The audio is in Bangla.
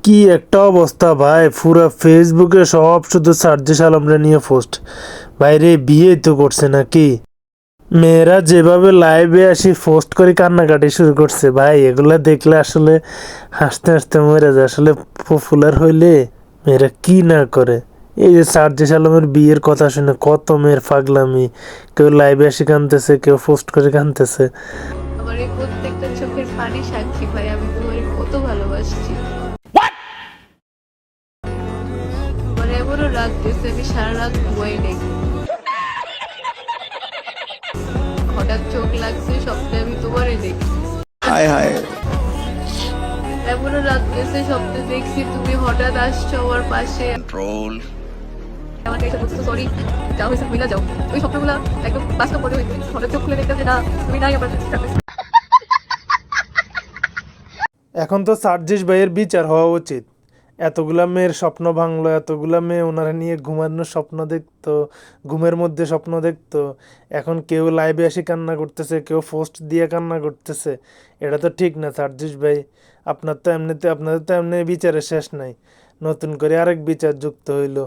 কি একটা অবস্থা ভাই, পুরা ফেসবুকে সব শুধু সার্জিস আলমরে নিয়ে পোস্ট। ভাইরে বিয়ে তো করছে নাকি? মেয়েরা যেভাবে লাইভে আসি পোস্ট করে কান্নাকাটি শুরু করছে ভাই, এগুলা দেখলে আসলে হাসতে হাসতে মরে যায়। আসলে পপুলার হইলে মেয়েরা কি না করে। এই যে সার্জিস আলমের বিয়ের কথা শুনে কত মেয়ের পাগলামি, কেউ লাইভে এসে কানতেছে, কেউ পোস্ট করে কানতেছে। আমার এই প্রত্যেকটা চোখের পানি সাক্ষী ভাই, আমি তোমার কত ভালোবাসছি। আমার এমনও লাগতেছে আমি সারা রাত ঘুমাই নেই। হঠাৎ চোখ লাগছে, স্বপ্নে আমি তোমারে দেখি। হায় হায়। এমনও লাগতেছে স্বপ্নে দেখছি তুমি হঠাৎ আসছো আমার পাশে, কন্ট্রোল। আমাকে এসে বলছো সরি, যা হয়েছে ভুলে যাও। ওই স্বপ্নগুলা একদম বাস্তব মনে হয়েছে, হঠাৎ চোখ খুলে দেখতেছে না তুমি নাই আমার কাছে। এখন তো সার্জিস ভাইয়ের বিচার হওয়া উচিত। এতগুলা মেয়ের স্বপ্ন ভাঙলো, এতগুলা মেয়ে ওনারা নিয়ে ঘুমানোর স্বপ্ন দেখতো, ঘুমের মধ্যে স্বপ্ন দেখতো। এখন কেউ লাইভে এসে কান্না করতেছে, কেউ পোস্ট দিয়ে কান্না করতেছে। এটা তো ঠিক না সার্জিস ভাই। আপনাদের তো এমনি বিচারের শেষ নাই, নতুন করে আরেক বিচার যুক্ত হইলো।